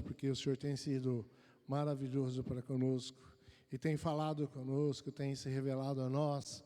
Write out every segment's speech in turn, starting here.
Porque o Senhor tem sido maravilhoso para conosco e tem falado conosco, tem se revelado a nós.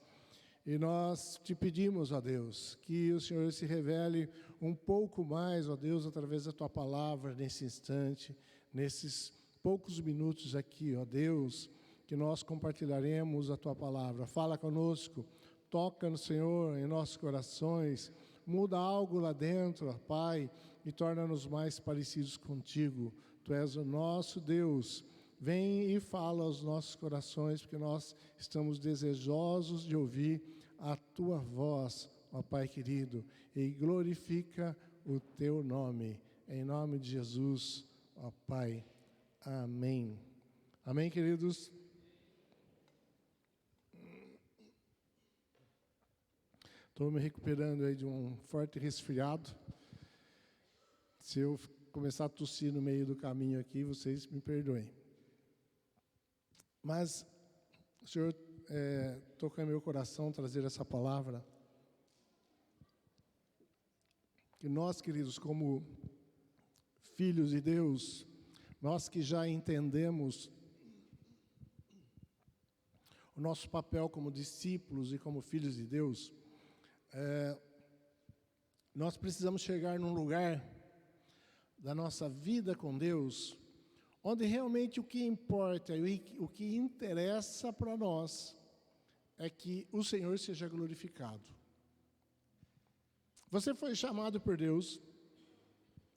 E nós te pedimos, ó Deus, que o Senhor se revele um pouco mais, ó Deus, através da Tua palavra nesse instante, nesses poucos minutos aqui, ó Deus, que nós compartilharemos a Tua palavra. Fala conosco, toca no Senhor em nossos corações, muda algo lá dentro, ó Pai, e torna-nos mais parecidos contigo. Tu és o nosso Deus. Vem e fala aos nossos corações, porque nós estamos desejosos de ouvir a Tua voz, ó Pai querido, e glorifica o Teu nome. Em nome de Jesus, ó Pai. Amém. Amém, queridos? Estou me recuperando aí de um forte resfriado. Se eu começar a tossir no meio do caminho aqui, vocês me perdoem. Mas o Senhor tocou em meu coração trazer essa palavra. Que nós, queridos, como filhos de Deus, nós que já entendemos o nosso papel como discípulos e como filhos de Deus, nós precisamos chegar num lugar da nossa vida com Deus, onde realmente o que importa e o que interessa para nós é que o Senhor seja glorificado. Você foi chamado por Deus,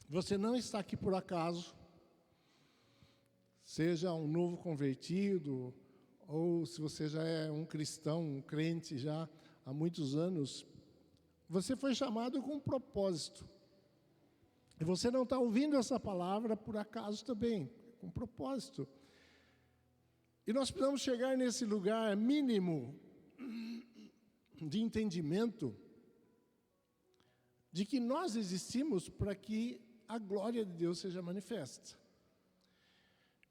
você não está aqui por acaso, seja um novo convertido, ou se você já é um cristão, um crente já há muitos anos, você foi chamado com um propósito. E você não está ouvindo essa palavra por acaso também, com propósito. E nós precisamos chegar nesse lugar mínimo de entendimento de que nós existimos para que a glória de Deus seja manifesta.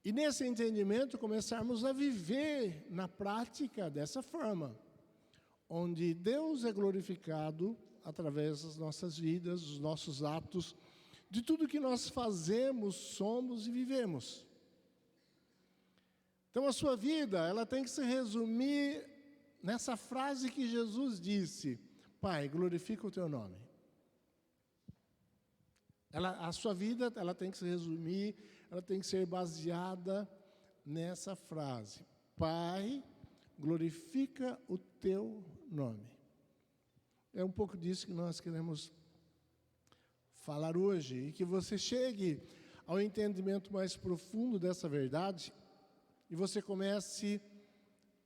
E nesse entendimento começarmos a viver na prática dessa forma, onde Deus é glorificado através das nossas vidas, dos nossos atos, de tudo que nós fazemos, somos e vivemos. Então a sua vida, ela tem que se resumir nessa frase que Jesus disse: Pai, glorifica o Teu nome. A sua vida, ela tem que se resumir, ela tem que ser baseada nessa frase: Pai, glorifica o Teu nome. É um pouco disso que nós queremos falar hoje, e que você chegue ao entendimento mais profundo dessa verdade, e você comece,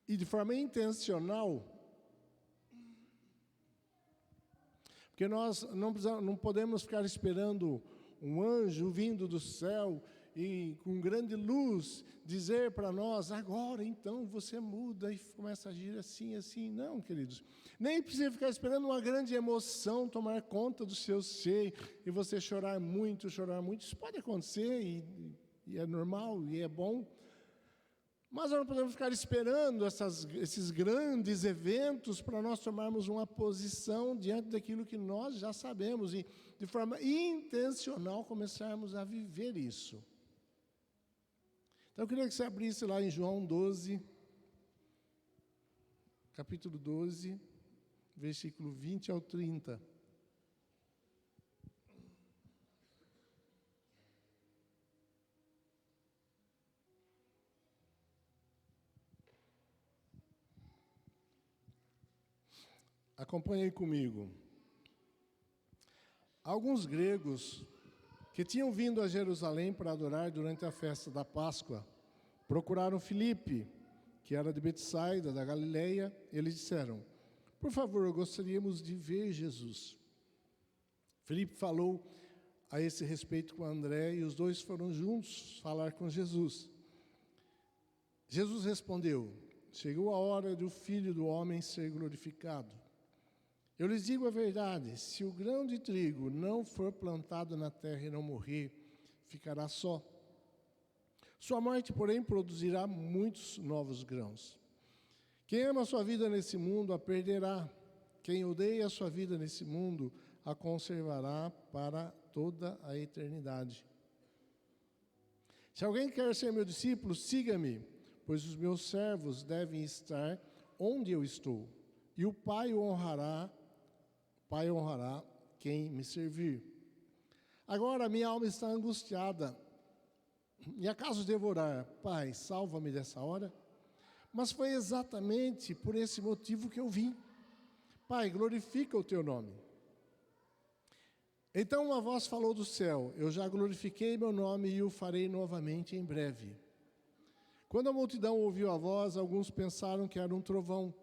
e de forma intencional, porque nós não podemos ficar esperando um anjo vindo do céu e com grande luz dizer para nós: agora então você muda e começa a agir assim, assim. Não, queridos. Nem precisa ficar esperando uma grande emoção tomar conta do seu ser e você chorar muito, chorar muito. Isso pode acontecer e é normal e é bom. Mas nós não podemos ficar esperando esses grandes eventos para nós tomarmos uma posição diante daquilo que nós já sabemos e, de forma intencional, começarmos a viver isso. Então eu queria que você abrisse lá em João 12, capítulo 12, versículo 20 ao 30. Acompanhem comigo. Alguns gregos que tinham vindo a Jerusalém para adorar durante a festa da Páscoa, procuraram Filipe, que era de Betsaida, da Galileia. Eles disseram: por favor, gostaríamos de ver Jesus. Filipe falou a esse respeito com André, e os dois foram juntos falar com Jesus. Jesus respondeu: chegou a hora do Filho do Homem ser glorificado. Eu lhes digo a verdade, se o grão de trigo não for plantado na terra e não morrer, ficará só. Sua morte, porém, produzirá muitos novos grãos. Quem ama a sua vida nesse mundo, a perderá. Quem odeia a sua vida nesse mundo, a conservará para toda a eternidade. Se alguém quer ser meu discípulo, siga-me, pois os meus servos devem estar onde eu estou, e o Pai honrará quem me servir. Agora minha alma está angustiada, e acaso devo orar, Pai, salva-me dessa hora? Mas foi exatamente por esse motivo que eu vim. Pai, glorifica o teu nome. Então uma voz falou do céu, eu já glorifiquei meu nome e o farei novamente em breve. Quando a multidão ouviu a voz, alguns pensaram que era um trovão,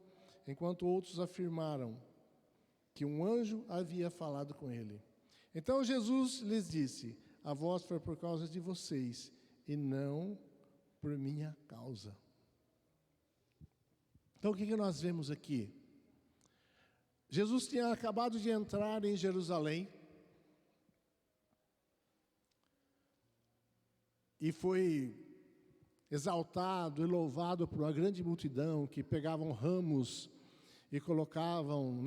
enquanto outros afirmaram que um anjo havia falado com ele. Então Jesus lhes disse, a voz foi por causa de vocês e não por minha causa. Então o que nós vemos aqui? Jesus tinha acabado de entrar em Jerusalém e foi exaltado e louvado por uma grande multidão que pegavam ramos e colocavam,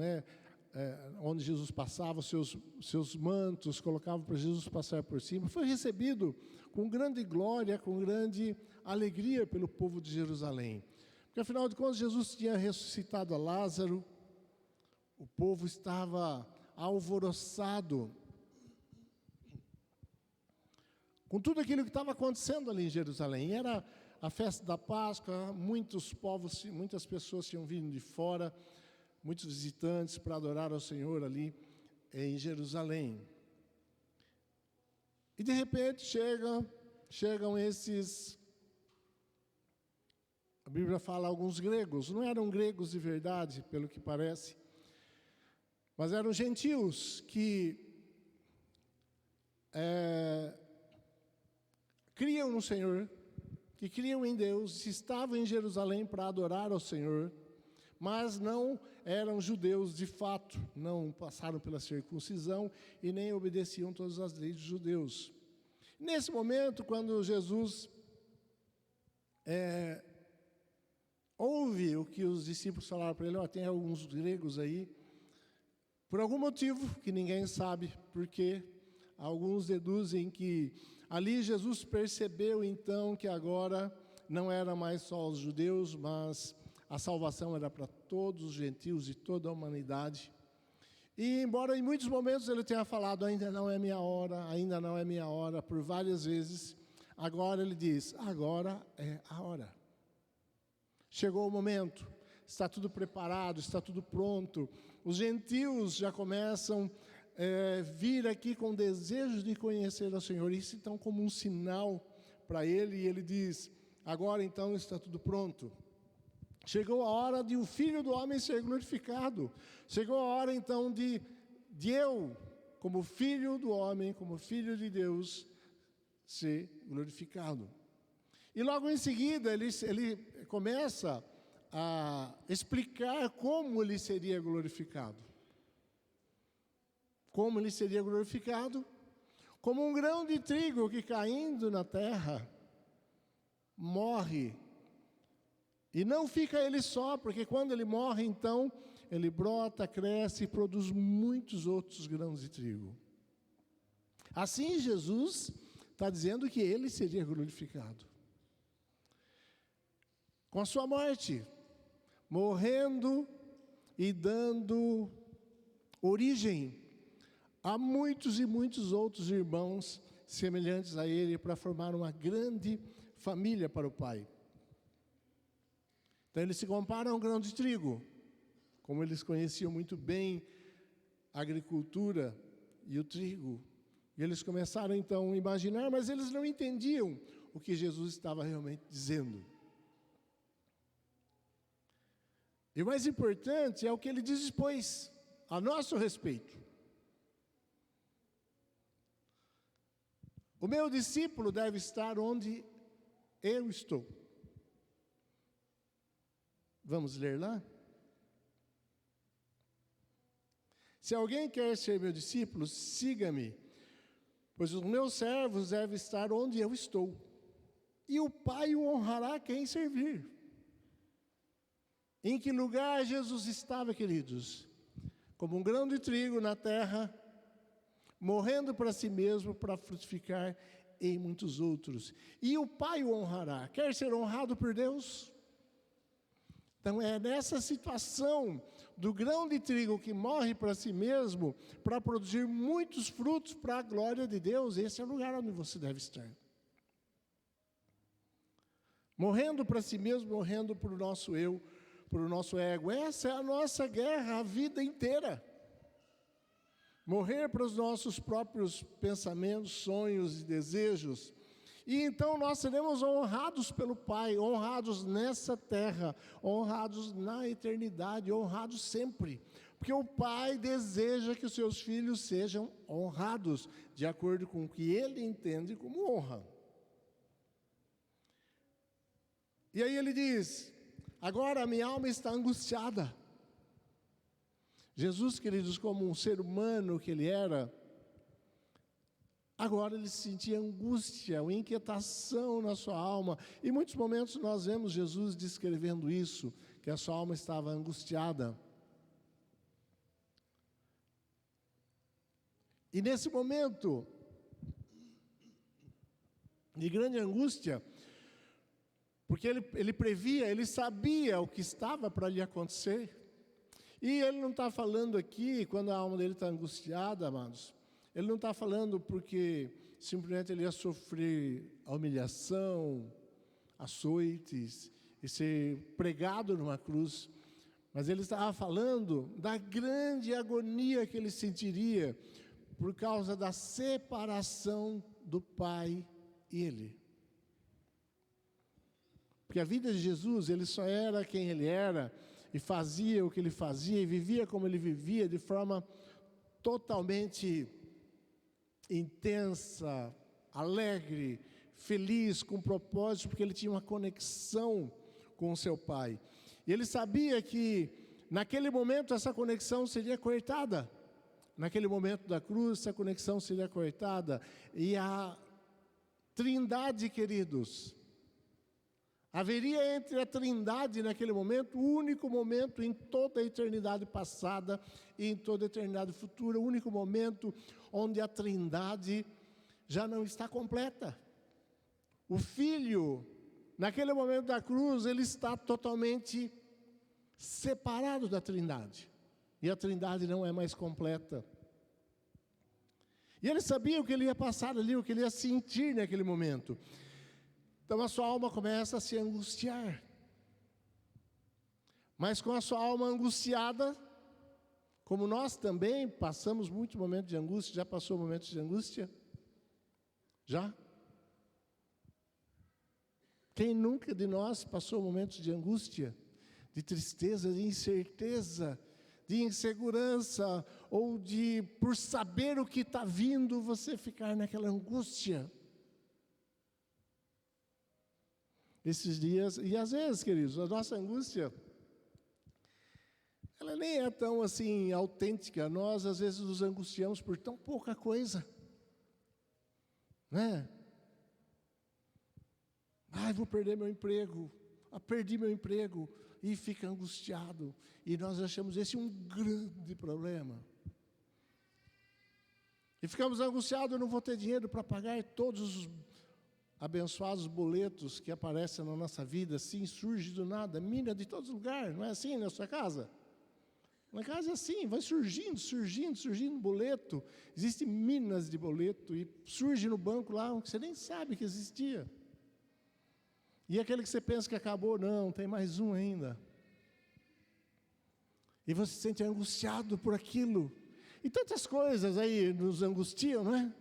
onde Jesus passava, seus mantos, colocavam para Jesus passar por cima. Foi recebido com grande glória, com grande alegria pelo povo de Jerusalém. Porque, afinal de contas, Jesus tinha ressuscitado a Lázaro, o povo estava alvoroçado com tudo aquilo que estava acontecendo ali em Jerusalém. Era a festa da Páscoa, muitas pessoas tinham vindo de fora, muitos visitantes para adorar ao Senhor ali em Jerusalém. E de repente chegam esses, a Bíblia fala alguns gregos, não eram gregos de verdade, pelo que parece, mas eram gentios que criam no Senhor, que criam em Deus, estavam em Jerusalém para adorar ao Senhor, mas não eram judeus de fato, não passaram pela circuncisão e nem obedeciam todas as leis dos judeus. Nesse momento, quando Jesus ouve o que os discípulos falaram para ele, tem alguns gregos aí, por algum motivo que ninguém sabe, porque alguns deduzem que ali Jesus percebeu então que agora não era mais só os judeus, mas a salvação era para todos os gentios e toda a humanidade. E embora em muitos momentos ele tenha falado, ainda não é minha hora, por várias vezes, agora ele diz, agora é a hora. Chegou o momento, está tudo preparado, está tudo pronto. Os gentios já começam vir aqui com desejo de conhecer o Senhor. Isso então como um sinal para ele, e ele diz, agora então está tudo pronto. Chegou a hora de o Filho do Homem ser glorificado. Chegou a hora então de eu, como Filho do Homem, como Filho de Deus, ser glorificado. E logo em seguida ele começa a explicar como ele seria glorificado. Como ele seria glorificado? Como um grão de trigo que caindo na terra morre. E não fica ele só, porque quando ele morre, então, ele brota, cresce e produz muitos outros grãos de trigo. Assim, Jesus está dizendo que ele seria glorificado. Com a sua morte, morrendo e dando origem a muitos e muitos outros irmãos semelhantes a ele para formar uma grande família para o Pai. Então, eles se comparam a um grão de trigo. Como eles conheciam muito bem a agricultura e o trigo. E eles começaram, então, a imaginar, mas eles não entendiam o que Jesus estava realmente dizendo. E o mais importante é o que ele diz depois, a nosso respeito. O meu discípulo deve estar onde eu estou. Vamos ler lá? Se alguém quer ser meu discípulo, siga-me, pois os meus servos devem estar onde eu estou, e o Pai o honrará quem servir. Em que lugar Jesus estava, queridos? Como um grão de trigo na terra, morrendo para si mesmo, para frutificar em muitos outros. E o Pai o honrará. Quer ser honrado por Deus? Então é nessa situação do grão de trigo que morre para si mesmo, para produzir muitos frutos para a glória de Deus. Esse é o lugar onde você deve estar. Morrendo para si mesmo, morrendo para o nosso eu, para o nosso ego. Essa é a nossa guerra a vida inteira. Morrer para os nossos próprios pensamentos, sonhos e desejos. E então nós seremos honrados pelo Pai, honrados nessa terra, honrados na eternidade, honrados sempre. Porque o Pai deseja que os seus filhos sejam honrados, de acordo com o que Ele entende como honra. E aí ele diz, agora a minha alma está angustiada. Jesus, queridos, como um ser humano que ele era, agora ele sentia angústia, uma inquietação na sua alma. Em muitos momentos nós vemos Jesus descrevendo isso, que a sua alma estava angustiada. E nesse momento de grande angústia, porque ele previa, ele sabia o que estava para lhe acontecer. E ele não está falando aqui, quando a alma dele está angustiada, amados, ele não está falando porque simplesmente ele ia sofrer a humilhação, açoites, e ser pregado numa cruz. Mas ele estava falando da grande agonia que ele sentiria por causa da separação do Pai e ele. Porque a vida de Jesus, ele só era quem ele era, e fazia o que ele fazia, e vivia como ele vivia, de forma totalmente intensa, alegre, feliz, com propósito, porque ele tinha uma conexão com o seu Pai. E ele sabia que, naquele momento, essa conexão seria cortada. Naquele momento da cruz, essa conexão seria cortada. E a Trindade, queridos, haveria entre a Trindade naquele momento, o único momento em toda a eternidade passada e em toda a eternidade futura, o único momento onde a Trindade já não está completa. O Filho, naquele momento da cruz, ele está totalmente separado da Trindade. E a Trindade não é mais completa. E ele sabia o que ele ia passar ali, o que ele ia sentir naquele momento. Então a sua alma começa a se angustiar. Mas com a sua alma angustiada, como nós também passamos muitos momentos de angústia, já passou momentos de angústia? Já? Quem nunca de nós passou momentos de angústia, de tristeza, de incerteza, de insegurança, ou de, por saber o que está vindo, você ficar naquela angústia? Esses dias, e às vezes, queridos, a nossa angústia, ela nem é tão assim autêntica. Nós às vezes nos angustiamos por tão pouca coisa, né? Ai, vou perder meu emprego, perdi meu emprego, e fica angustiado, e nós achamos esse um grande problema. E ficamos angustiados, eu não vou ter dinheiro para pagar todos os abençoados boletos que aparecem na nossa vida, assim, surge do nada, mina de todos os lugares, não é assim na sua casa? Na casa é assim, vai surgindo boleto, existem minas de boleto, e surge no banco lá, que você nem sabe que existia. E aquele que você pensa que acabou, não, tem mais um ainda. E você se sente angustiado por aquilo. E tantas coisas aí nos angustiam, não é?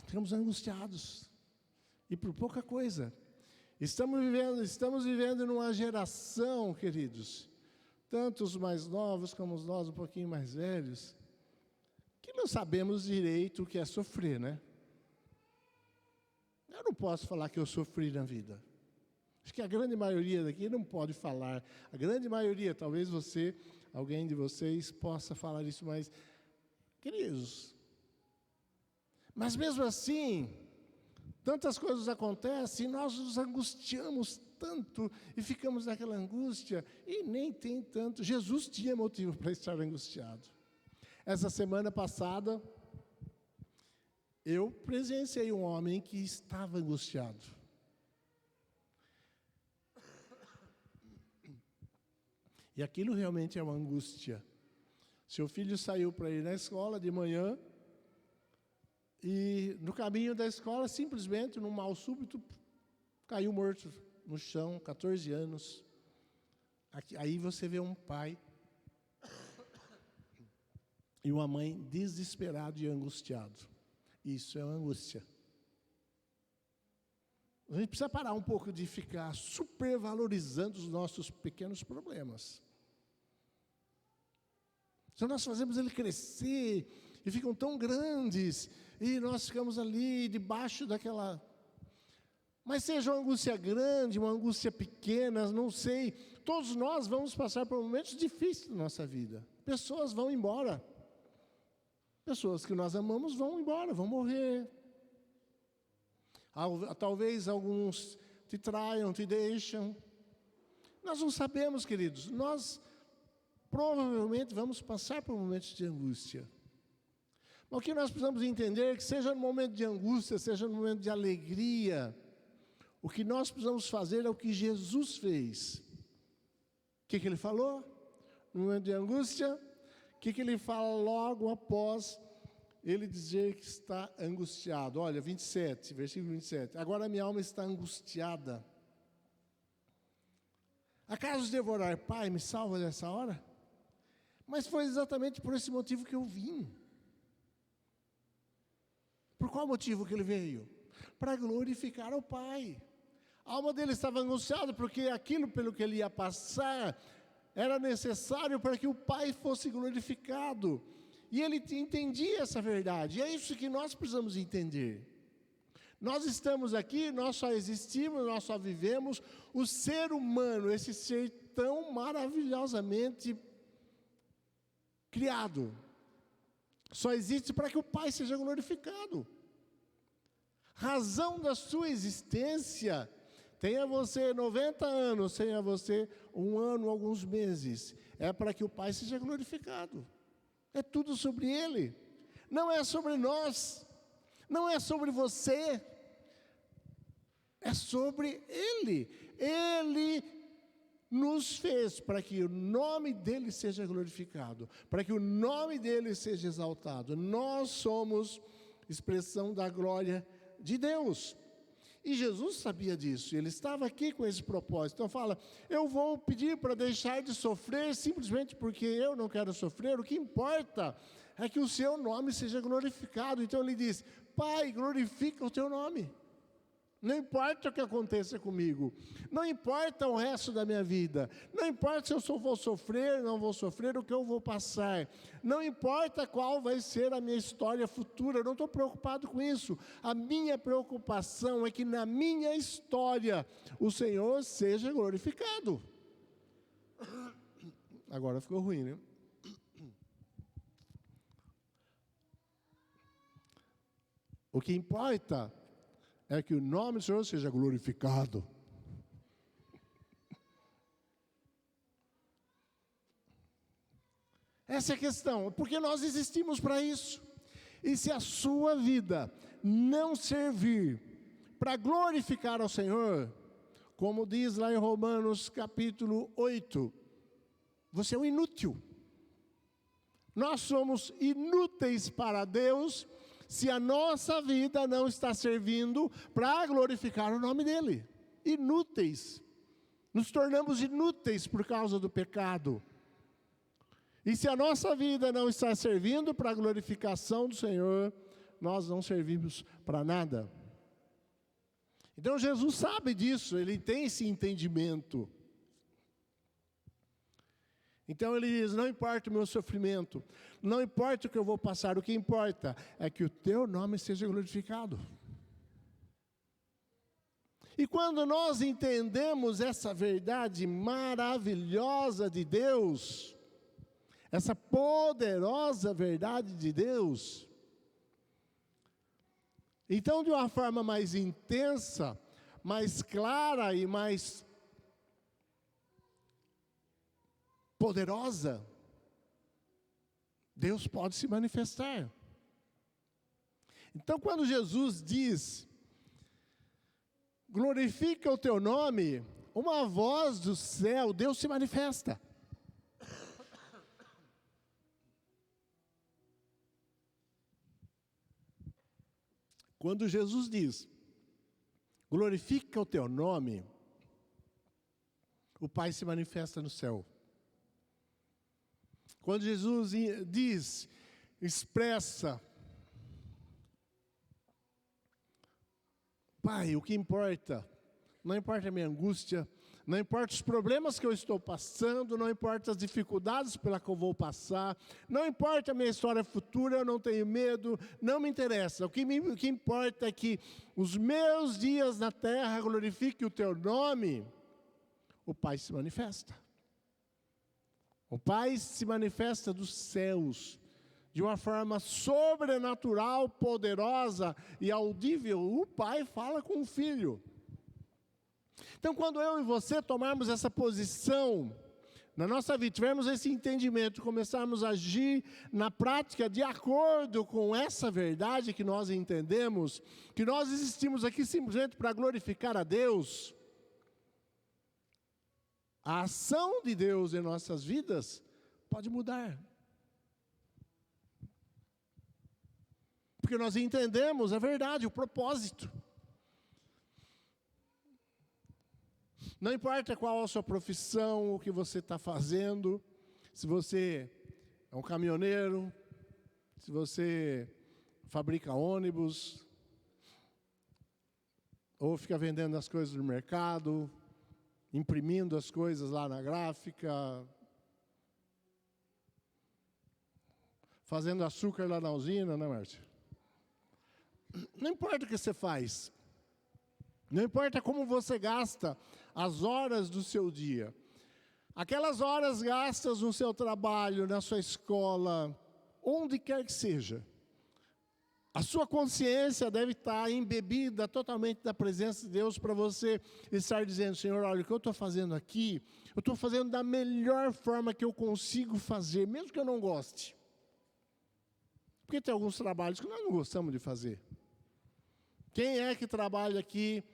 Ficamos angustiados, e por pouca coisa. Estamos vivendo numa geração, queridos, tanto os mais novos como os nós um pouquinho mais velhos, que não sabemos direito o que é sofrer, né? Eu não posso falar que eu sofri na vida. Acho que a grande maioria daqui não pode falar. A grande maioria, talvez você, alguém de vocês, possa falar isso, mas, queridos, mas mesmo assim, tantas coisas acontecem e nós nos angustiamos tanto e ficamos naquela angústia e nem tem tanto. Jesus tinha motivo para estar angustiado. Essa semana passada, eu presenciei um homem que estava angustiado. E aquilo realmente é uma angústia. Seu filho saiu para ir na escola de manhã, e no caminho da escola, simplesmente, num mal súbito, caiu morto no chão, 14 anos. Aí você vê um pai e uma mãe desesperado e angustiado. Isso é uma angústia. A gente precisa parar um pouco de ficar supervalorizando os nossos pequenos problemas. Se nós fazemos ele crescer, e ficam tão grandes, e nós ficamos ali debaixo daquela... Mas seja uma angústia grande, uma angústia pequena, não sei, todos nós vamos passar por momentos difíceis na nossa vida. Pessoas vão embora. Pessoas que nós amamos vão embora, vão morrer. Talvez alguns te traiam, te deixam. Nós não sabemos, queridos, nós provavelmente vamos passar por momentos de angústia. Mas o que nós precisamos entender é que seja no momento de angústia, seja no momento de alegria, o que nós precisamos fazer é o que Jesus fez. O que ele falou? No momento de angústia, o que ele fala logo após ele dizer que está angustiado? Olha, 27, versículo 27. Agora minha alma está angustiada. Acaso devorar, Pai, me salva dessa hora? Mas foi exatamente por esse motivo que eu vim. Por qual motivo que ele veio? Para glorificar ao Pai. A alma dele estava angustiada porque aquilo pelo que ele ia passar era necessário para que o Pai fosse glorificado. E ele entendia essa verdade. E é isso que nós precisamos entender. Nós estamos aqui, nós só existimos, nós só vivemos. O ser humano, esse ser tão maravilhosamente criado, só existe para que o Pai seja glorificado. Razão da sua existência, tenha você 90 anos, tenha você 1 ano, alguns meses, é para que o Pai seja glorificado. É tudo sobre Ele, não é sobre nós, não é sobre você, é sobre Ele. Ele nos fez para que o nome dEle seja glorificado, para que o nome dEle seja exaltado. Nós somos expressão da glória de Deus. E Jesus sabia disso, ele estava aqui com esse propósito. Então fala, eu vou pedir para deixar de sofrer simplesmente porque eu não quero sofrer. O que importa é que o seu nome seja glorificado. Então ele diz, Pai, glorifica o teu nome. Não importa o que aconteça comigo, não importa o resto da minha vida, não importa se eu vou sofrer, não vou sofrer, o que eu vou passar, não importa qual vai ser a minha história futura, eu não estou preocupado com isso. A minha preocupação é que na minha história o Senhor seja glorificado. Agora ficou ruim, né? O que importa é que o nome do Senhor seja glorificado. Essa é a questão, porque nós existimos para isso. E se a sua vida não servir para glorificar ao Senhor, como diz lá em Romanos capítulo 8, você é um inútil. Nós somos inúteis para Deus, se a nossa vida não está servindo para glorificar o nome dEle. Inúteis. Nos tornamos inúteis por causa do pecado. E se a nossa vida não está servindo para a glorificação do Senhor, nós não servimos para nada. Então Jesus sabe disso, ele tem esse entendimento. Então ele diz, não importa o meu sofrimento, não importa o que eu vou passar, o que importa é que o teu nome seja glorificado. E quando nós entendemos essa verdade maravilhosa de Deus, essa poderosa verdade de Deus, então de uma forma mais intensa, mais clara e mais poderosa, Deus pode se manifestar. Então, quando Jesus diz, glorifica o teu nome, uma voz do céu, Deus se manifesta. Quando Jesus diz, glorifica o teu nome, o Pai se manifesta no céu. Quando Jesus diz, expressa, Pai, o que importa, não importa a minha angústia, não importa os problemas que eu estou passando, não importa as dificuldades pelas que eu vou passar, não importa a minha história futura, eu não tenho medo, não me interessa. O que importa é que os meus dias na terra glorifiquem o teu nome, o Pai se manifesta. O Pai se manifesta dos céus, de uma forma sobrenatural, poderosa e audível. O Pai fala com o Filho. Então, quando eu e você tomarmos essa posição na nossa vida, tivermos esse entendimento, começarmos a agir na prática de acordo com essa verdade que nós entendemos, que nós existimos aqui simplesmente para glorificar a Deus, a ação de Deus em nossas vidas pode mudar. Porque nós entendemos a verdade, o propósito. Não importa qual a sua profissão, o que você está fazendo, se você é um caminhoneiro, se você fabrica ônibus, ou fica vendendo as coisas no mercado, imprimindo as coisas lá na gráfica, fazendo açúcar lá na usina, né, Márcia? Não importa o que você faz, não importa como você gasta as horas do seu dia, aquelas horas gastas no seu trabalho, na sua escola, onde quer que seja, a sua consciência deve estar embebida totalmente da presença de Deus para você estar dizendo, Senhor, olha, o que eu estou fazendo aqui, eu estou fazendo da melhor forma que eu consigo fazer, mesmo que eu não goste. Porque tem alguns trabalhos que nós não gostamos de fazer. Quem é que trabalha aqui,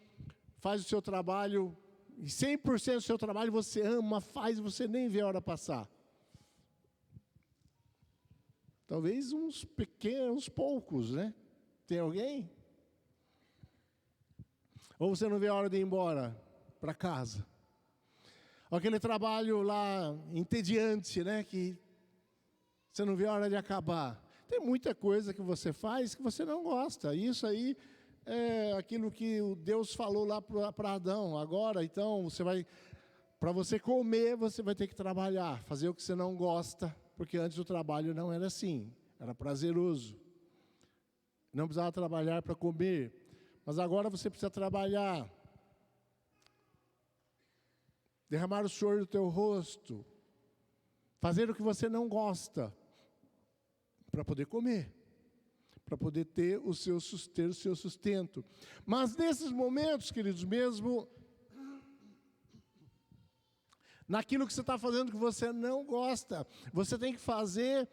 faz o seu trabalho, e 100% do seu trabalho você ama, faz, você nem vê a hora passar? Talvez uns pequenos, poucos, né? Tem alguém? Ou você não vê a hora de ir embora para casa? Ou aquele trabalho lá entediante, né? Que você não vê a hora de acabar. Tem muita coisa que você faz que você não gosta. Isso aí é aquilo que Deus falou lá para Adão. Agora, então, para você comer, você vai ter que trabalhar, fazer o que você não gosta. Porque antes o trabalho não era assim, era prazeroso. Não precisava trabalhar para comer, mas agora você precisa trabalhar. Derramar o suor do teu rosto, fazer o que você não gosta, para poder comer, para poder ter o seu sustento. Mas nesses momentos, queridos, mesmo naquilo que você está fazendo que você não gosta, você tem que fazer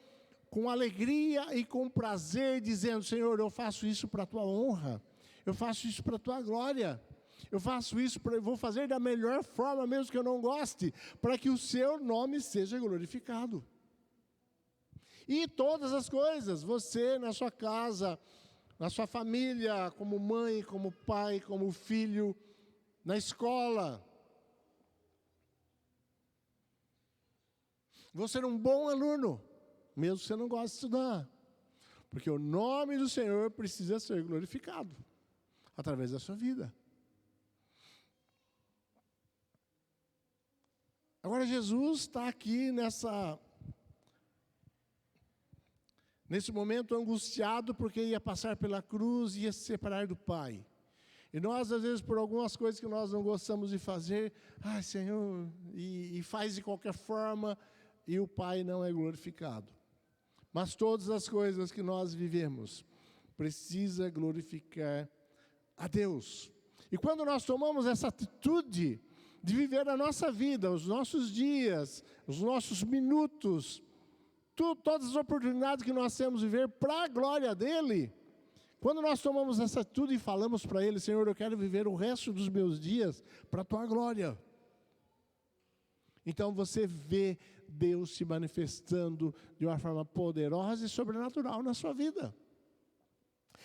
com alegria e com prazer, dizendo, Senhor, eu faço isso para a tua honra, eu faço isso para a tua glória, eu faço isso, vou fazer da melhor forma, mesmo que eu não goste, para que o seu nome seja glorificado. E todas as coisas, você na sua casa, na sua família, como mãe, como pai, como filho, na escola, você é um bom aluno, mesmo que você não goste de estudar. Porque o nome do Senhor precisa ser glorificado através da sua vida. Agora Jesus está aqui nesse momento angustiado porque ia passar pela cruz e ia se separar do Pai. E nós, às vezes, por algumas coisas que nós não gostamos de fazer, Senhor, e faz de qualquer forma, e o Pai não é glorificado. Mas todas as coisas que nós vivemos, precisa glorificar a Deus. E quando nós tomamos essa atitude de viver a nossa vida, os nossos dias, os nossos minutos, todas as oportunidades que nós temos de viver para a glória dEle, quando nós tomamos essa atitude e falamos para Ele, Senhor, eu quero viver o resto dos meus dias para a Tua glória. Então você vê Deus se manifestando de uma forma poderosa e sobrenatural na sua vida.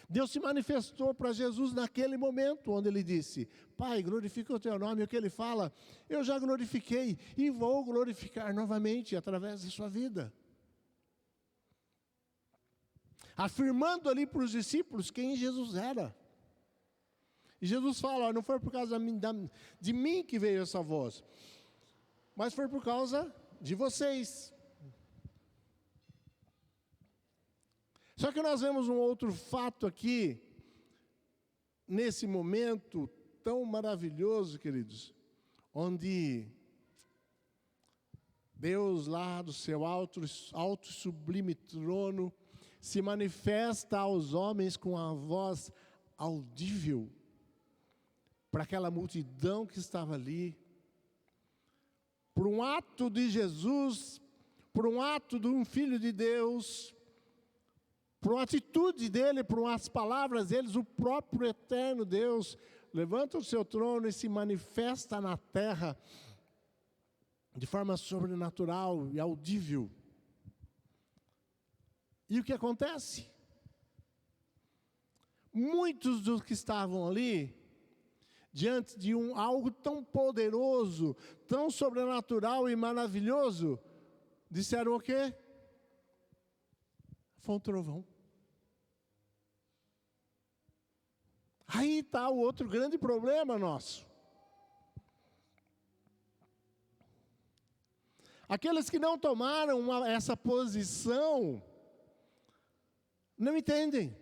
Deus se manifestou para Jesus naquele momento, onde Ele disse, Pai, glorifica o Teu nome. E o que Ele fala? Eu já glorifiquei e vou glorificar novamente através da sua vida. Afirmando ali para os discípulos quem Jesus era. E Jesus fala, não foi por causa de mim que veio essa voz, mas foi por causa de vocês. Só que nós vemos um outro fato aqui, nesse momento tão maravilhoso, queridos, onde Deus lá do seu alto e sublime trono se manifesta aos homens com a voz audível para aquela multidão que estava ali. Por um ato de Jesus, por um ato de um Filho de Deus, por uma atitude dele, por umas palavras deles, o próprio eterno Deus levanta o seu trono e se manifesta na terra de forma sobrenatural e audível. E o que acontece? Muitos dos que estavam ali, diante de algo tão poderoso, tão sobrenatural e maravilhoso, disseram o quê? Foi um trovão. Aí está o outro grande problema nosso. Aqueles que não tomaram essa posição, não entendem.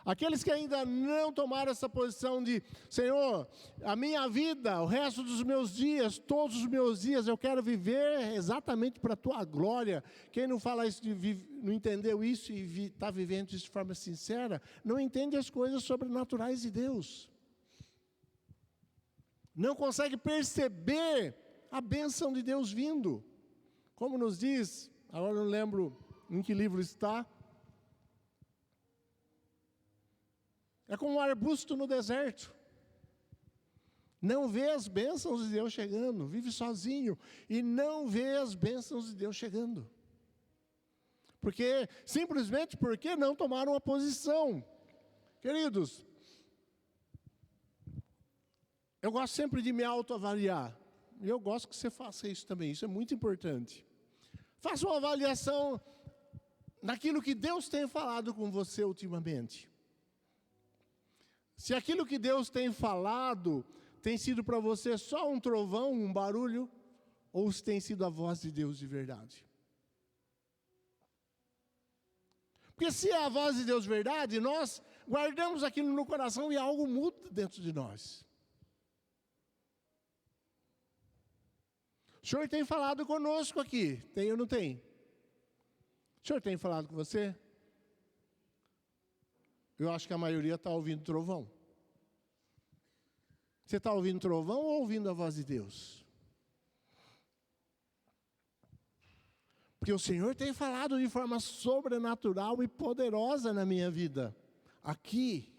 Aqueles que ainda não tomaram essa posição de, Senhor, a minha vida, o resto dos meus dias, todos os meus dias, eu quero viver exatamente para a Tua glória. Quem não fala isso, não entendeu isso e está vivendo isso de forma sincera, não entende as coisas sobrenaturais de Deus. Não consegue perceber a bênção de Deus vindo. Como nos diz, agora não lembro em que livro está, é como um arbusto no deserto. Não vê as bênçãos de Deus chegando, vive sozinho e não vê as bênçãos de Deus chegando. Simplesmente porque não tomaram uma posição. Queridos, eu gosto sempre de me autoavaliar. E eu gosto que você faça isso também, isso é muito importante. Faça uma avaliação naquilo que Deus tem falado com você ultimamente. Se aquilo que Deus tem falado tem sido para você só um trovão, um barulho, ou se tem sido a voz de Deus de verdade. Porque se é a voz de Deus de verdade, nós guardamos aquilo no coração e algo muda dentro de nós. O Senhor tem falado conosco aqui, tem ou não tem? O Senhor tem falado com você? Eu acho que a maioria está ouvindo trovão. Você está ouvindo trovão ou ouvindo a voz de Deus? Porque o Senhor tem falado de forma sobrenatural e poderosa na minha vida. Aqui.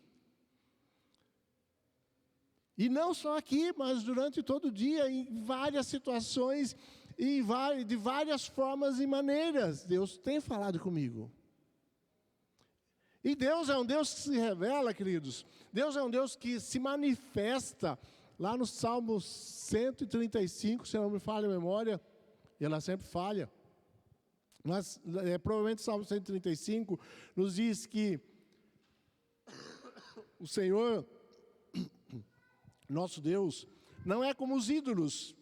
E não só aqui, mas durante todo o dia, em várias situações, de várias formas e maneiras. Deus tem falado comigo. E Deus é um Deus que se revela, queridos. Deus é um Deus que se manifesta. Lá no Salmo 135, se não me falha a memória, e ela sempre falha. Mas provavelmente o Salmo 135 nos diz que o Senhor, nosso Deus, não é como os ídolos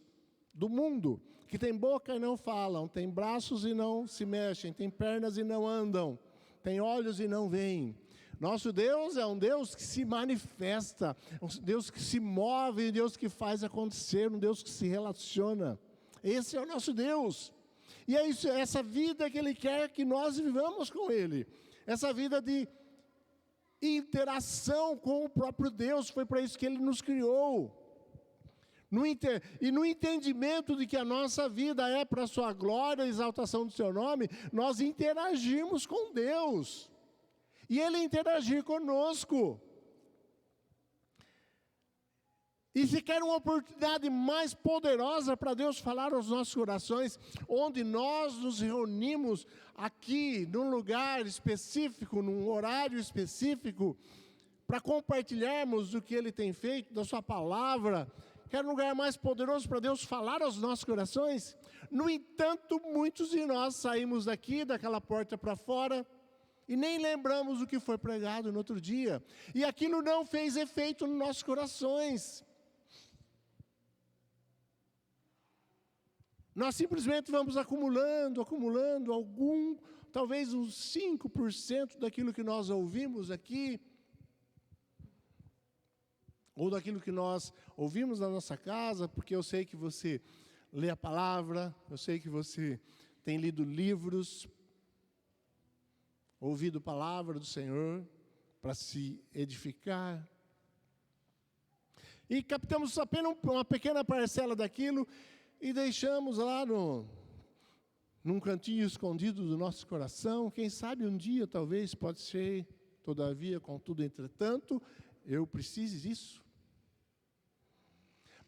do mundo, que tem boca e não falam, tem braços e não se mexem, tem pernas e não andam, tem olhos e não veem. Nosso Deus é um Deus que se manifesta, um Deus que se move, um Deus que faz acontecer, um Deus que se relaciona. Esse é o nosso Deus. E é isso, essa vida que Ele quer que nós vivamos com Ele. Essa vida de interação com o próprio Deus, foi para isso que Ele nos criou. E no entendimento de que a nossa vida é para a sua glória e exaltação do seu nome, nós interagimos com Deus. E Ele interagir conosco. E se quer uma oportunidade mais poderosa para Deus falar aos nossos corações, onde nós nos reunimos aqui, num lugar específico, num horário específico, para compartilharmos do que Ele tem feito, da sua palavra, quer um lugar mais poderoso para Deus falar aos nossos corações. No entanto, muitos de nós saímos daqui, daquela porta para fora, e nem lembramos o que foi pregado no outro dia. E aquilo não fez efeito nos nossos corações. Nós simplesmente vamos acumulando talvez uns 5% daquilo que nós ouvimos aqui, ou daquilo que nós ouvimos na nossa casa, porque eu sei que você lê a palavra, eu sei que você tem lido livros, ouvido a palavra do Senhor para se edificar. E captamos apenas uma pequena parcela daquilo e deixamos lá num cantinho escondido do nosso coração. Quem sabe um dia, talvez, pode ser, todavia, contudo, entretanto, eu preciso disso.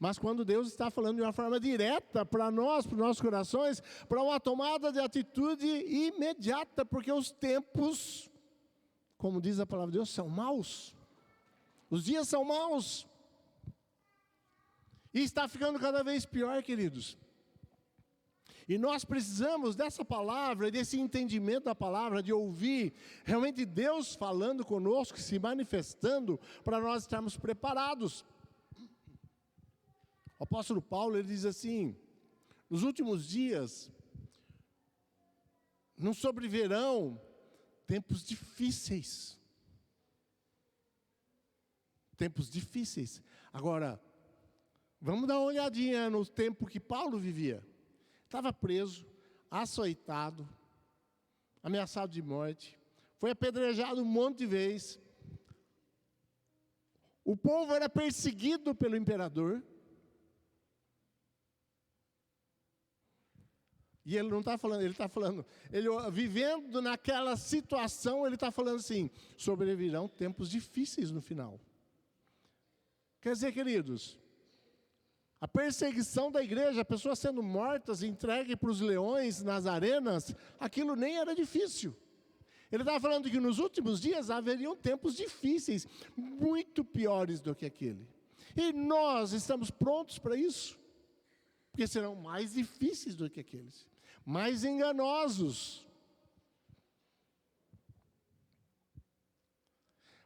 Mas quando Deus está falando de uma forma direta para nós, para os nossos corações, para uma tomada de atitude imediata, porque os tempos, como diz a palavra de Deus, são maus. Os dias são maus. E está ficando cada vez pior, queridos. E nós precisamos dessa palavra, desse entendimento da palavra, de ouvir realmente Deus falando conosco, se manifestando, para nós estarmos preparados. O apóstolo Paulo, ele diz assim, nos últimos dias, não sobrevirão tempos difíceis. Tempos difíceis. Agora, vamos dar uma olhadinha no tempo que Paulo vivia. Estava preso, açoitado, ameaçado de morte, foi apedrejado um monte de vezes. O povo era perseguido pelo imperador. E ele não está falando, ele está falando, vivendo naquela situação, ele está falando assim, sobrevirão tempos difíceis no final. Quer dizer, queridos, a perseguição da igreja, pessoas sendo mortas, entregues para os leões nas arenas, aquilo nem era difícil. Ele estava falando que nos últimos dias haveriam tempos difíceis, muito piores do que aquele. E nós estamos prontos para isso, porque serão mais difíceis do que aqueles, mais enganosos.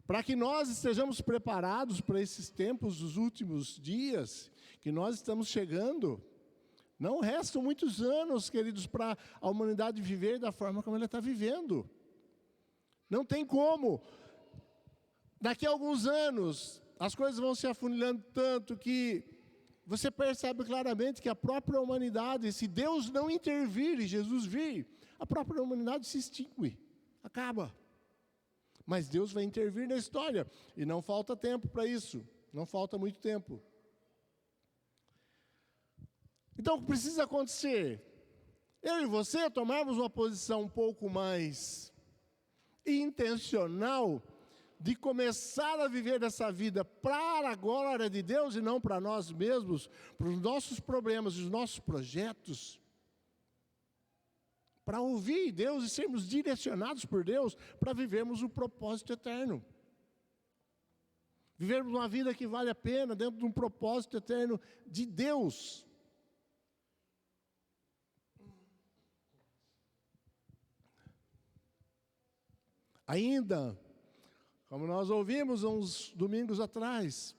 Para que nós estejamos preparados para esses tempos dos últimos dias, que nós estamos chegando, não restam muitos anos, queridos, para a humanidade viver da forma como ela está vivendo. Não tem como. Daqui a alguns anos, as coisas vão se afunilando tanto que você percebe claramente que a própria humanidade, se Deus não intervir e Jesus vir, a própria humanidade se extingue, acaba. Mas Deus vai intervir na história, e não falta tempo para isso, não falta muito tempo. Então, o que precisa acontecer? Eu e você tomarmos uma posição um pouco mais intencional, de começar a viver essa vida para a glória de Deus e não para nós mesmos, para os nossos problemas e os nossos projetos, para ouvir Deus e sermos direcionados por Deus para vivermos o propósito eterno. Vivermos uma vida que vale a pena dentro de um propósito eterno de Deus. Ainda, como nós ouvimos uns domingos atrás,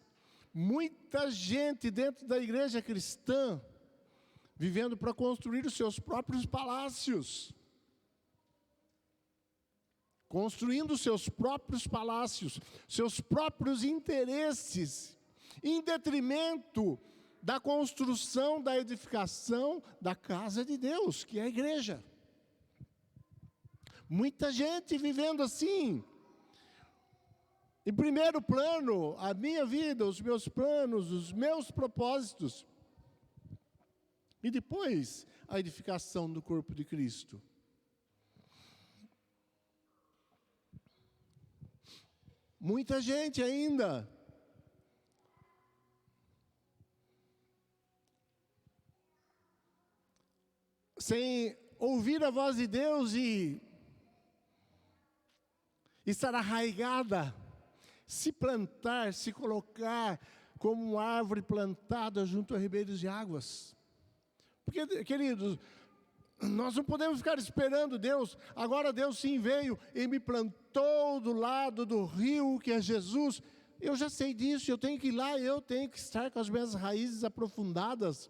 muita gente dentro da igreja cristã, vivendo para construir os seus próprios palácios. Construindo seus próprios palácios, seus próprios interesses, em detrimento da construção, da edificação da casa de Deus, que é a igreja. Muita gente vivendo assim. Em primeiro plano, a minha vida, os meus planos, os meus propósitos. E depois, a edificação do corpo de Cristo. Muita gente ainda sem ouvir a voz de Deus e estar arraigada, se plantar, se colocar como uma árvore plantada junto a ribeiros de águas. Porque, queridos, nós não podemos ficar esperando Deus. Agora Deus sim veio e me plantou do lado do rio que é Jesus. Eu já sei disso, eu tenho que ir lá, eu tenho que estar com as minhas raízes aprofundadas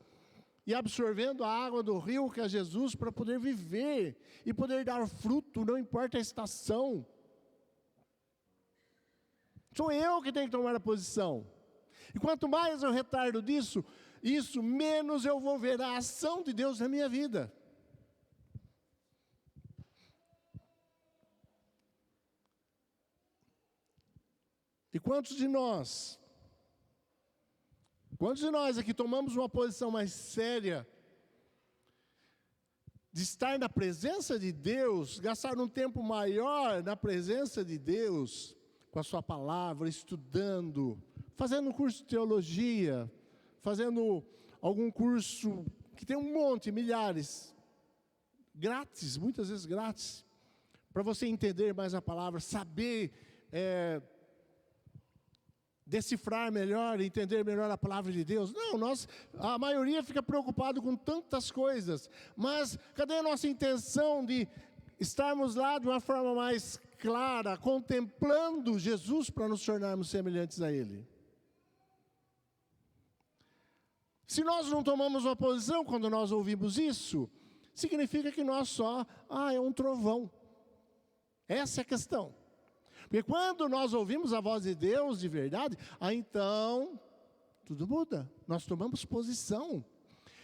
e absorvendo a água do rio que é Jesus para poder viver e poder dar fruto, não importa a estação. Sou eu que tenho que tomar a posição. E quanto mais eu retardo disso, menos eu vou ver a ação de Deus na minha vida. E quantos de nós aqui tomamos uma posição mais séria de estar na presença de Deus, gastar um tempo maior na presença de Deus, com a sua palavra, estudando, fazendo um curso de teologia, fazendo algum curso que tem um monte, milhares, grátis, muitas vezes grátis, para você entender mais a palavra, saber decifrar melhor, entender melhor a palavra de Deus. Não, a maioria fica preocupado com tantas coisas, mas cadê a nossa intenção de estarmos lá de uma forma mais clara, contemplando Jesus para nos tornarmos semelhantes a Ele? Se nós não tomamos uma posição quando nós ouvimos isso, significa que nós é um trovão. Essa é a questão. Porque quando nós ouvimos a voz de Deus de verdade, então tudo muda. Nós tomamos posição.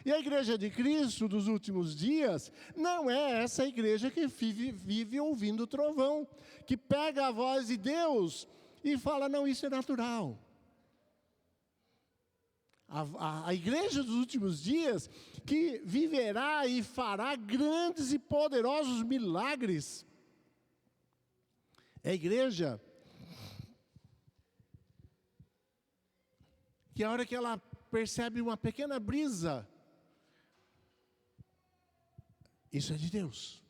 E a igreja de Cristo dos últimos dias não é essa igreja que vive ouvindo o trovão, que pega a voz de Deus e fala, não, isso é natural. A igreja dos últimos dias que viverá e fará grandes e poderosos milagres. É a igreja que a hora que ela percebe uma pequena brisa, isso é de Deus.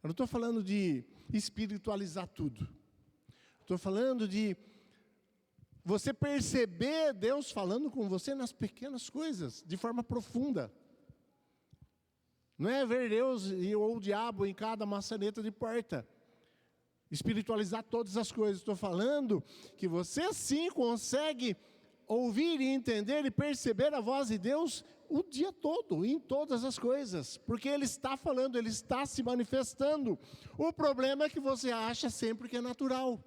Eu não estou falando de espiritualizar tudo. Estou falando de você perceber Deus falando com você nas pequenas coisas, de forma profunda. Não é ver Deus ou o diabo em cada maçaneta de porta. Espiritualizar todas as coisas. Estou falando que você sim consegue ouvir e entender e perceber a voz de Deus o dia todo, em todas as coisas. Porque Ele está falando, Ele está se manifestando. O problema é que você acha sempre que é natural.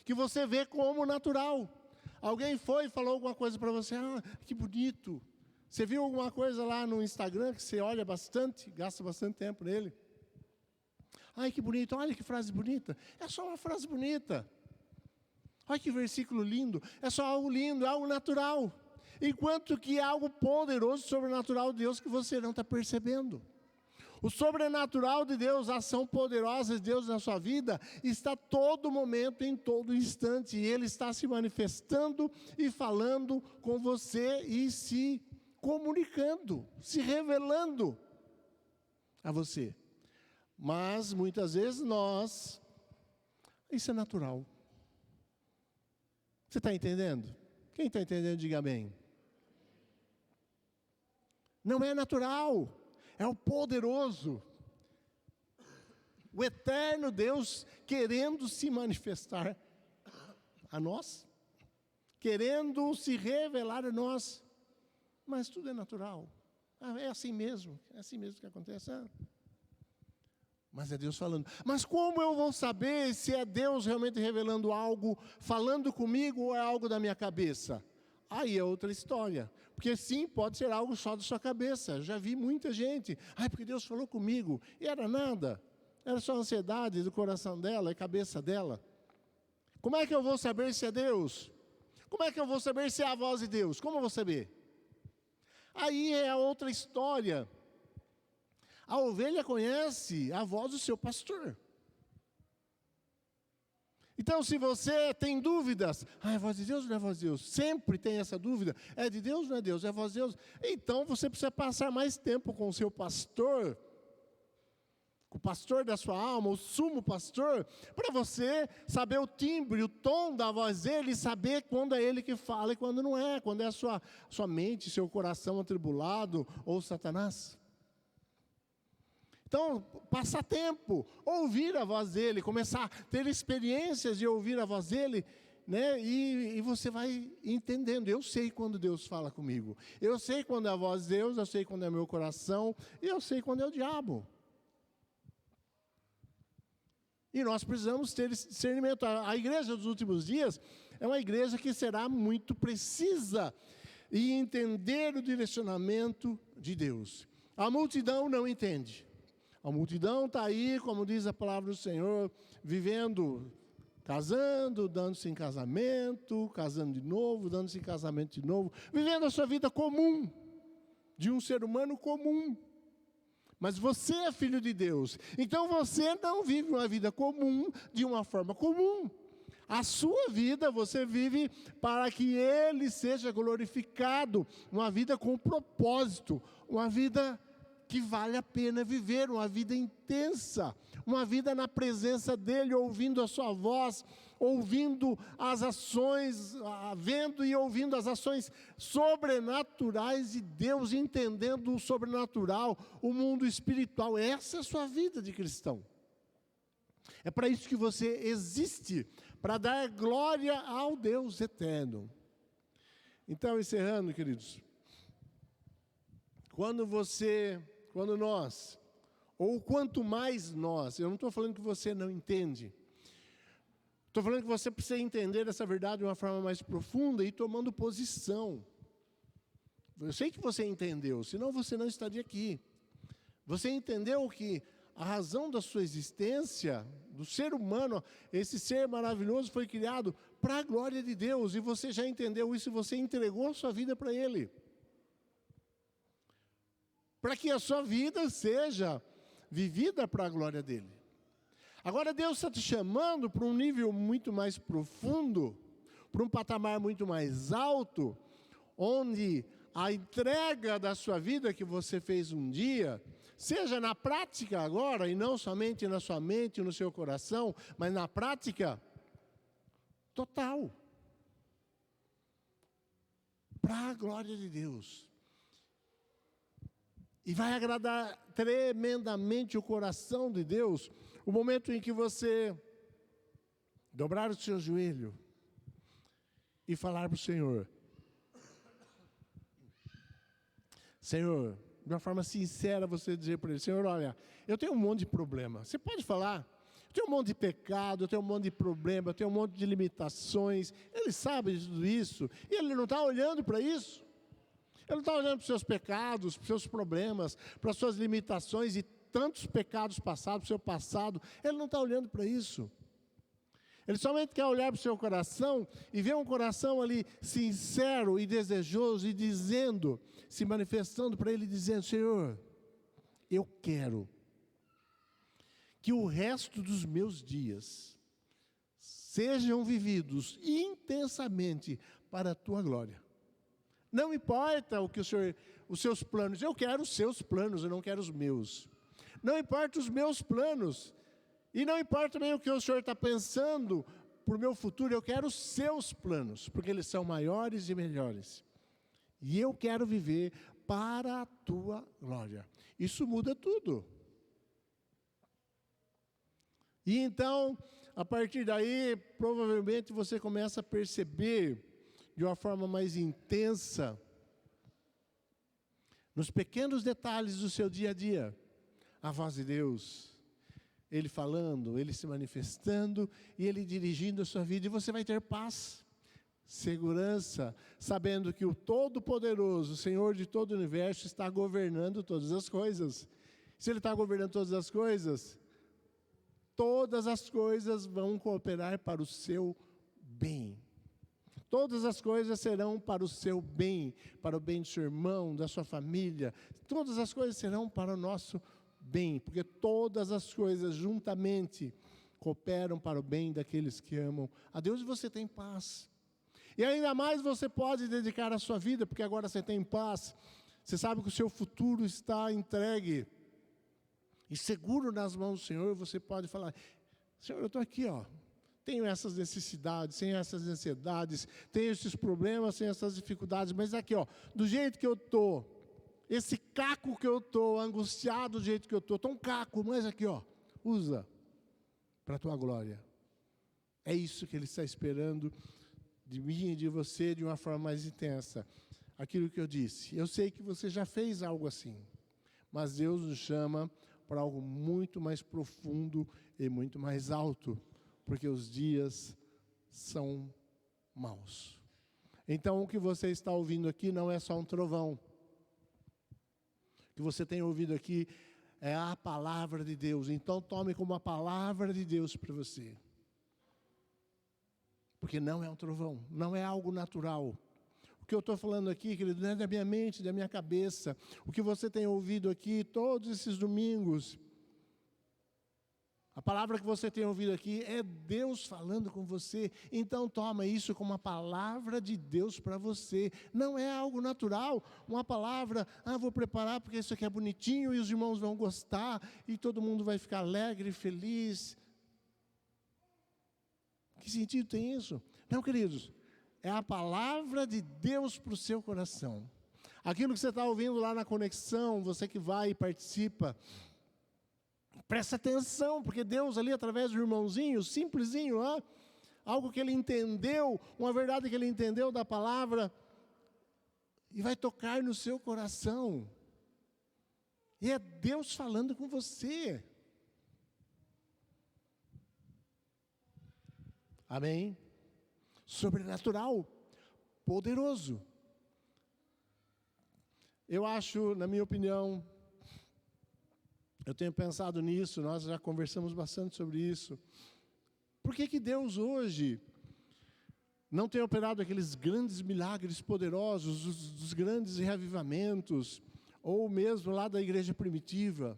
Que você vê como natural. Alguém foi e falou alguma coisa para você, que bonito. Você viu alguma coisa lá no Instagram que você olha bastante, gasta bastante tempo nele. Ai, que bonito, olha que frase bonita. É só uma frase bonita. Olha que versículo lindo. É só algo lindo, é algo natural. Enquanto que é algo poderoso, sobrenatural de Deus que você não está percebendo. O sobrenatural de Deus, a ação poderosa de Deus na sua vida, está todo momento, em todo instante. E Ele está se manifestando e falando com você e se comunicando, se revelando a você. Mas, muitas vezes, isso é natural. Você está entendendo? Quem está entendendo, diga amém. Não é natural, é o poderoso, o eterno Deus querendo se manifestar a nós, querendo se revelar a nós. Mas tudo é natural. É assim mesmo que acontece. Mas é Deus falando. Mas como eu vou saber se é Deus realmente revelando algo, falando comigo, ou é algo da minha cabeça? Aí é outra história. Porque sim, pode ser algo só da sua cabeça. Eu já vi muita gente. Porque Deus falou comigo. E era nada. Era só a ansiedade do coração dela e cabeça dela. Como é que eu vou saber se é Deus? Como é que eu vou saber se é a voz de Deus? Como eu vou saber? aí é outra história. A ovelha conhece a voz do seu pastor. Então, se você tem dúvidas, é voz de Deus ou não é voz de Deus? Sempre tem essa dúvida, é de Deus ou não é Deus? É voz de Deus? Então, você precisa passar mais tempo com o seu pastor, com o pastor da sua alma, o sumo pastor, para você saber o timbre, o tom da voz dele, e saber quando é ele que fala e quando não é, quando é a sua mente, seu coração atribulado ou Satanás. Então, passar tempo, ouvir a voz dele, começar a ter experiências de ouvir a voz dele, né? E você vai entendendo. Eu sei quando Deus fala comigo. Eu sei quando é a voz de Deus, eu sei quando é meu coração, e eu sei quando é o diabo. E nós precisamos ter esse discernimento. A igreja dos últimos dias é uma igreja que será muito precisa em entender o direcionamento de Deus. A multidão não entende. A multidão está aí, como diz a palavra do Senhor, vivendo, casando, dando-se em casamento, casando de novo, dando-se em casamento de novo, vivendo a sua vida comum, de um ser humano comum. Mas você é filho de Deus, então você não vive uma vida comum de uma forma comum. A sua vida você vive para que Ele seja glorificado, uma vida com propósito, uma vida que vale a pena viver, uma vida intensa, uma vida na presença dEle, ouvindo a sua voz, ouvindo as ações, vendo e ouvindo as ações sobrenaturais de Deus, entendendo o sobrenatural, o mundo espiritual. Essa é a sua vida de cristão. É para isso que você existe, para dar glória ao Deus eterno. Então, encerrando, queridos, quando nós, ou quanto mais nós, eu não estou falando que você não entende, estou falando que você precisa entender essa verdade de uma forma mais profunda e tomando posição. Eu sei que você entendeu, senão você não estaria aqui. Você entendeu que a razão da sua existência, do ser humano, esse ser maravilhoso foi criado para a glória de Deus, e você já entendeu isso e você entregou a sua vida para Ele. Para que a sua vida seja vivida para a glória dEle. Agora Deus está te chamando para um nível muito mais profundo, para um patamar muito mais alto, onde a entrega da sua vida que você fez um dia, seja na prática agora, e não somente na sua mente e no seu coração, mas na prática total. Para a glória de Deus. E vai agradar tremendamente o coração de Deus, o momento em que você dobrar o seu joelho e falar para o Senhor: Senhor, de uma forma sincera você dizer para Ele: Senhor, olha, eu tenho um monte de problema. Você pode falar? Eu tenho um monte de pecado, eu tenho um monte de problema, eu tenho um monte de limitações. Ele sabe de tudo isso e Ele não está olhando para isso. Ele não está olhando para os seus pecados, para os seus problemas, para as suas limitações e tantos pecados passados, para o seu passado. Ele não está olhando para isso. Ele somente quer olhar para o seu coração e ver um coração ali sincero e desejoso e dizendo, se manifestando para Ele, dizendo: Senhor, eu quero que o resto dos meus dias sejam vividos intensamente para a Tua glória. Não importa o que os seus planos, eu quero os seus planos, eu não quero os meus. Não importa os meus planos, e não importa também o que o Senhor está pensando para o meu futuro, eu quero os seus planos, porque eles são maiores e melhores. E eu quero viver para a Tua glória. Isso muda tudo. E então, a partir daí, provavelmente você começa a perceber de uma forma mais intensa, nos pequenos detalhes do seu dia a dia, a voz de Deus, Ele falando, Ele se manifestando e Ele dirigindo a sua vida, e você vai ter paz, segurança, sabendo que o Todo-Poderoso, o Senhor de todo o universo, está governando todas as coisas. Se Ele está governando todas as coisas vão cooperar para o seu bem. Todas as coisas serão para o seu bem, para o bem do seu irmão, da sua família. Todas as coisas serão para o nosso bem, porque todas as coisas juntamente cooperam para o bem daqueles que amam a Deus, e você tem paz. E ainda mais você pode dedicar a sua vida, porque agora você tem paz. Você sabe que o seu futuro está entregue e seguro nas mãos do Senhor. Você pode falar: Senhor, eu estou aqui, ó. Tenho essas necessidades, tenho essas ansiedades, tenho esses problemas, tenho essas dificuldades, mas aqui, ó, do jeito que eu estou, esse caco que eu estou, angustiado do jeito que eu estou um caco, mas aqui, ó, usa para a tua glória. É isso que Ele está esperando de mim e de você de uma forma mais intensa. Aquilo que eu disse, eu sei que você já fez algo assim, mas Deus nos chama para algo muito mais profundo e muito mais alto, porque os dias são maus. Então, o que você está ouvindo aqui não é só um trovão. O que você tem ouvido aqui é a palavra de Deus. Então, tome como a palavra de Deus para você. Porque não é um trovão, não é algo natural. O que eu estou falando aqui, querido, não é da minha mente, da minha cabeça. O que você tem ouvido aqui todos esses domingos, a palavra que você tem ouvido aqui é Deus falando com você. Então toma isso como uma palavra de Deus para você. Não é algo natural, uma palavra, vou preparar porque isso aqui é bonitinho e os irmãos vão gostar e todo mundo vai ficar alegre, feliz. Que sentido tem isso? Não, queridos, é a palavra de Deus para o seu coração. Aquilo que você está ouvindo lá na conexão, você que vai e participa, presta atenção, porque Deus ali através do irmãozinho, simplesinho, algo que ele entendeu, uma verdade que ele entendeu da palavra, e vai tocar no seu coração. E é Deus falando com você. Amém? Sobrenatural, poderoso. Eu acho, na minha opinião, eu tenho pensado nisso, nós já conversamos bastante sobre isso. Por que Deus hoje não tem operado aqueles grandes milagres poderosos, dos grandes reavivamentos, ou mesmo lá da igreja primitiva?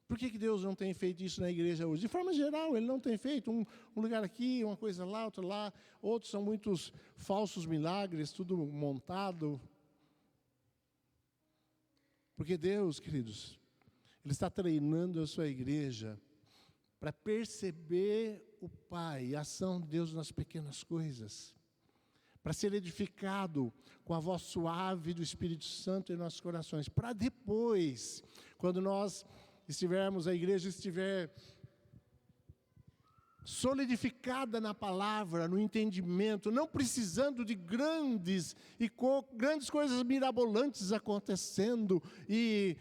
Por que Deus não tem feito isso na igreja hoje? De forma geral, Ele não tem feito um lugar aqui, uma coisa lá, outro lá. Outros são muitos falsos milagres, tudo montado. Porque Deus, queridos, Ele está treinando a sua igreja para perceber o Pai, a ação de Deus nas pequenas coisas. Para ser edificado com a voz suave do Espírito Santo em nossos corações. Para depois, quando nós estivermos, a igreja estiver solidificada na palavra, no entendimento, não precisando de grandes coisas mirabolantes acontecendo, e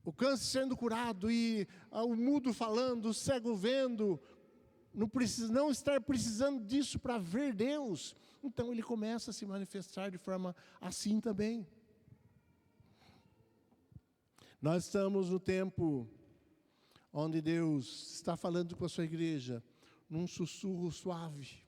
o câncer sendo curado, e o mudo falando, o cego vendo, não estar precisando disso para ver Deus. Então Ele começa a se manifestar de forma assim também. Nós estamos no tempo onde Deus está falando com a sua igreja, num sussurro suave,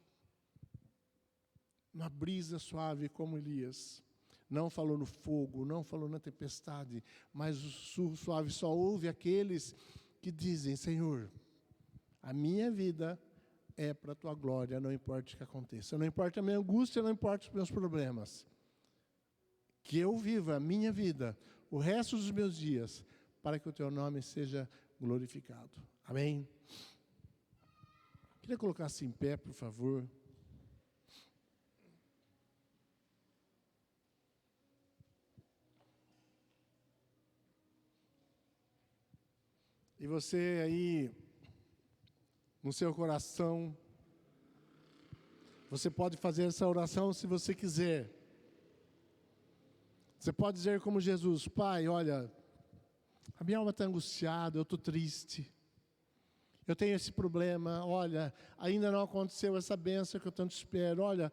uma brisa suave como Elias. Não falou no fogo, não falou na tempestade, mas o sussurro suave só ouve aqueles que dizem: Senhor, a minha vida é para a tua glória, não importa o que aconteça, não importa a minha angústia, não importa os meus problemas. Que eu viva a minha vida, o resto dos meus dias, para que o teu nome seja glorificado. Amém? Queria colocar-se em pé, por favor. E você aí, no seu coração, você pode fazer essa oração se você quiser. Você pode dizer como Jesus: Pai, olha, a minha alma está angustiada, eu estou triste, eu tenho esse problema, olha, ainda não aconteceu essa bênção que eu tanto espero, olha,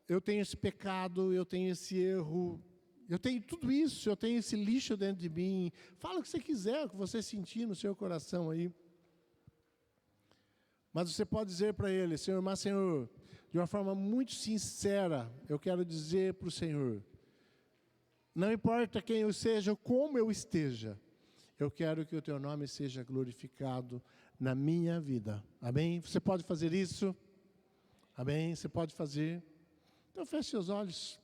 eu tenho esse pecado, eu tenho esse erro, eu tenho tudo isso, eu tenho esse lixo dentro de mim. Fala o que você quiser, o que você sentir no seu coração aí. Mas você pode dizer para Ele: Senhor, mas Senhor, de uma forma muito sincera, eu quero dizer para o Senhor, não importa quem eu seja ou como eu esteja, eu quero que o Teu nome seja glorificado na minha vida. Amém? Você pode fazer isso? Amém? Você pode fazer? Então feche seus olhos.